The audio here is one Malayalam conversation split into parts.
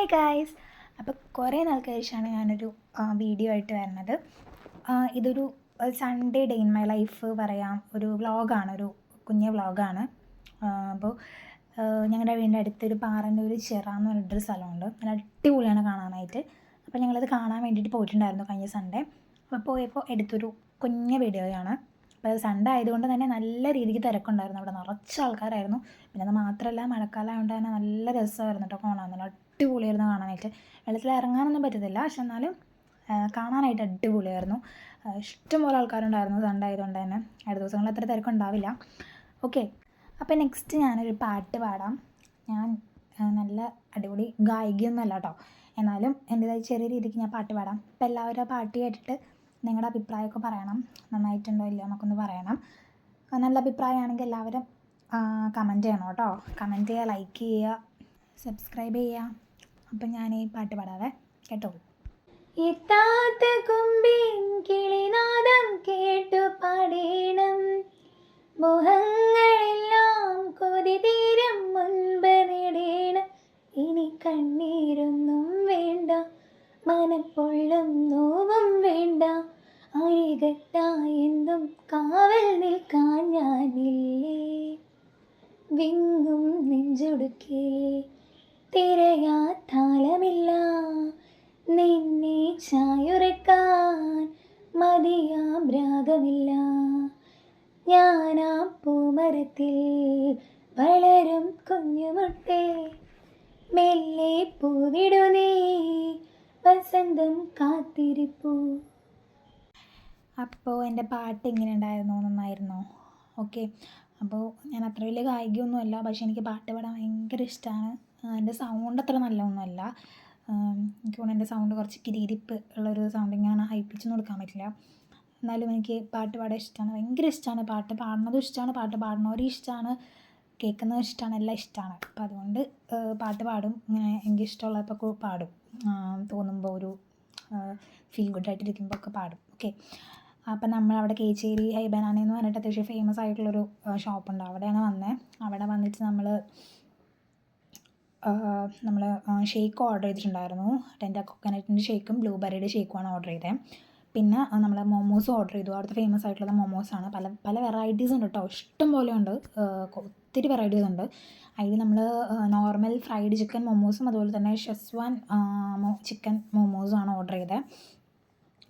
Hi guys. അപ്പോൾ കുറേ നാൾക്ക് ശേഷമാണ് ഞാനൊരു വീഡിയോ ആയിട്ട് വരുന്നത്. ഇതൊരു Sunday day in my life പറയാം, ഒരു വ്ളോഗാണ്, ഒരു കുഞ്ഞ് വ്ളോഗാണ്. അപ്പോൾ ഞങ്ങളുടെ വീടിൻ്റെ അടുത്തൊരു പാറന്നൂർ ചിറ എന്ന് പറഞ്ഞിട്ടൊരു സ്ഥലമുണ്ട്. നല്ല അടിപൊളിയാണ് കാണാനായിട്ട്. അപ്പോൾ ഞങ്ങളത് കാണാൻ വേണ്ടിയിട്ട് പോയിട്ടുണ്ടായിരുന്നു കഴിഞ്ഞ സൺഡേ. അപ്പോൾ പോയപ്പോൾ എടുത്തൊരു കുഞ്ഞ് വീഡിയോയാണ്. അപ്പോൾ സൺഡേ ആയതുകൊണ്ട് തന്നെ നല്ല രീതിക്ക് തിരക്കുണ്ടായിരുന്നു. അവിടെ നിറച്ച ആൾക്കാരായിരുന്നു. പിന്നെ അത് മാത്രമല്ല, മഴക്കാലം ആയതുകൊണ്ട് തന്നെ നല്ല രസമായിരുന്നു കേട്ടോ കാണാൻ. നല്ല അടിപൊളിയായിരുന്നു കാണാനായിട്ട്. വെള്ളത്തിൽ ഇറങ്ങാനൊന്നും പറ്റത്തില്ല, പക്ഷെ എന്നാലും കാണാനായിട്ട് അടിപൊളിയായിരുന്നു. ഇഷ്ടംപോലെ ആൾക്കാരുണ്ടായിരുന്നു സൺഡേ ആയതുകൊണ്ട് തന്നെ. അടുത്ത ദിവസങ്ങളിൽ അത്ര തിരക്കുണ്ടാവില്ല. ഓക്കെ, അപ്പോൾ നെക്സ്റ്റ് ഞാനൊരു പാട്ട് പാടാം. ഞാൻ നല്ല അടിപൊളി ഗായികയൊന്നുമല്ല കേട്ടോ, എന്നാലും എൻ്റേതായി ചെറിയ രീതിക്ക് ഞാൻ പാട്ട് പാടാം. അപ്പോൾ എല്ലാവരും ആ പാട്ട് കേട്ടിട്ട് നിങ്ങളുടെ അഭിപ്രായമൊക്കെ പറയണം. നന്നായിട്ടുണ്ടോ ഇല്ലയോ എന്നൊക്കെ പറയണം. നല്ല അഭിപ്രായമാണെങ്കിൽ എല്ലാവരും കമൻറ്റ് ചെയ്യണം കേട്ടോ. കമൻറ്റ് ചെയ്യുക, ലൈക്ക് ചെയ്യുക, സബ്സ്ക്രൈബ് ചെയ്യുക. അപ്പം ഞാൻ ഈ പാട്ട് പാടാവേ, കേട്ടോ. എത്താത്ത കുമ്പിൻ കിളിനാദം കേട്ടു പാടേണം, മോഹങ്ങളെല്ലാം കൊതി തീരും മുൻപ് നേടേണം. ഇനി കണ്ണീരൊന്നും വേണ്ട, മനപ്പൊള്ളും നോവും വേണ്ട, അരികത്തായെന്നും കാവൽ നിൽക്കാൻ ഞാനില്ലേ. വിങ്ങും നെഞ്ചുടുക്കേ തിരയാത്താലമില്ല, നിന്നെ ചായുറക്കാൻ മതിയാം രാഗമില്ല. ഞാനാ പൂമരത്തിൽ വളരും കുഞ്ഞുമുട്ടേ, മെല്ലെ പൂവിടു നീ വസന്തം കാത്തിരിപ്പൂ. അപ്പോൾ എൻ്റെ പാട്ട് എങ്ങനെ ഉണ്ടായിരുന്നോ, നന്നായിരുന്നോ? ഓക്കെ, അപ്പോൾ ഞാൻ അത്ര വലിയ ഗായികയൊന്നുമല്ല, പക്ഷേ എനിക്ക് പാട്ട് പാടാൻ ഭയങ്കര ഇഷ്ടമാണ്. എൻ്റെ സൗണ്ട് അത്ര നല്ലതൊന്നുമല്ല. എനിക്ക് തോന്നുന്നു എൻ്റെ സൗണ്ട് കുറച്ച് കിരീരിപ്പ് ഉള്ളൊരു സൗണ്ടിങ് ആണ്, ഹൈ പിച്ചൊന്നും കൊടുക്കാൻ പറ്റില്ല. എന്നാലും എനിക്ക് പാട്ട് പാടാൻ ഇഷ്ടമാണ്, ഭയങ്കര ഇഷ്ടമാണ്. പാട്ട് പാടുന്നതും ഇഷ്ടമാണ്, പാട്ട് പാടുന്നവരും ഇഷ്ടമാണ്, കേൾക്കുന്നതും ഇഷ്ടമാണ്, എല്ലാം ഇഷ്ടമാണ്. അപ്പോൾ അതുകൊണ്ട് പാട്ട് പാടും. ഇങ്ങനെ എനിക്ക് ഇഷ്ടമുള്ളപ്പോൾ പാടും. തോന്നുമ്പോൾ ഒരു ഫീൽ ഗുഡായിട്ടിരിക്കുമ്പോൾ ഒക്കെ പാടും. ഓക്കെ, അപ്പം നമ്മളവിടെ കേച്ചേരി ഹൈ ബനാന എന്ന് പറഞ്ഞിട്ട് അത്യാവശ്യം ഫേമസ് ആയിട്ടുള്ളൊരു ഷോപ്പുണ്ട്. അവിടെയാണ് വന്നത്. അവിടെ വന്നിട്ട് നമ്മൾ ഷേക്ക് ഓർഡർ ചെയ്തിട്ടുണ്ടായിരുന്നു. ടെൻഡർ കൊക്കനട്ടിൻ്റെ ഷേക്കും ബ്ലൂബെറിയുടെ ഷേക്കുമാണ് ഓർഡർ ചെയ്തത്. പിന്നെ നമ്മൾ മൊമോസ് ഓർഡർ ചെയ്തു. അവിടുത്തെ ഫേമസ് ആയിട്ടുള്ള മൊമോസാണ്. പല പല വെറൈറ്റീസ് ഉണ്ട് കേട്ടോ, ഇഷ്ടം പോലെ ഉണ്ട്, ഒത്തിരി വെറൈറ്റീസ് ഉണ്ട്. അതിൽ നമ്മൾ നോർമൽ ഫ്രൈഡ് ചിക്കൻ മൊമോസും അതുപോലെ തന്നെ ഷെസ്വാൻ ചിക്കൻ മൊമോസുമാണ് ഓർഡർ ചെയ്തത്.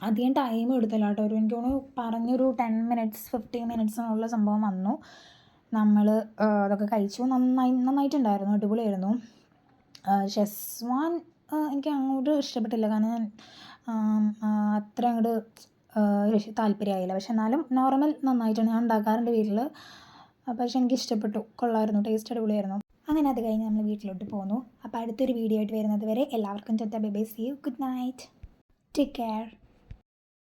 അധികം ടൈം എടുത്തില്ല കേട്ടോ. എനിക്ക് തോന്നുന്നു പറഞ്ഞൊരു 10 മിനിറ്റ്സ് 15 മിനിറ്റ്സിനുള്ള സംഭവം വന്നു. നമ്മൾ അതൊക്കെ കഴിച്ചു. നന്നായിട്ടുണ്ടായിരുന്നു, അടിപൊളിയായിരുന്നു. ഷെസ്വാൻ എനിക്ക് അങ്ങോട്ട് ഇഷ്ടപ്പെട്ടില്ല, കാരണം ഞാൻ അത്ര അങ്ങോട്ട് താല്പര്യമായില്ല. പക്ഷെ എന്നാലും നോർമൽ നന്നായിട്ടാണ് ഞാൻ ഉണ്ടാക്കാറുണ്ട് വീട്ടിൽ. പക്ഷെ എനിക്ക് ഇഷ്ടപ്പെട്ടു, കൊള്ളായിരുന്നു, ടേസ്റ്റ് അടിപൊളിയായിരുന്നു. അങ്ങനെ അത് കഴിഞ്ഞ് നമ്മൾ വീട്ടിലോട്ട് പോന്നു. അപ്പോൾ അടുത്തൊരു വീഡിയോ ആയിട്ട് വരുന്നത് വരെ എല്ലാവർക്കും tata bye bye, see you, good night, take care.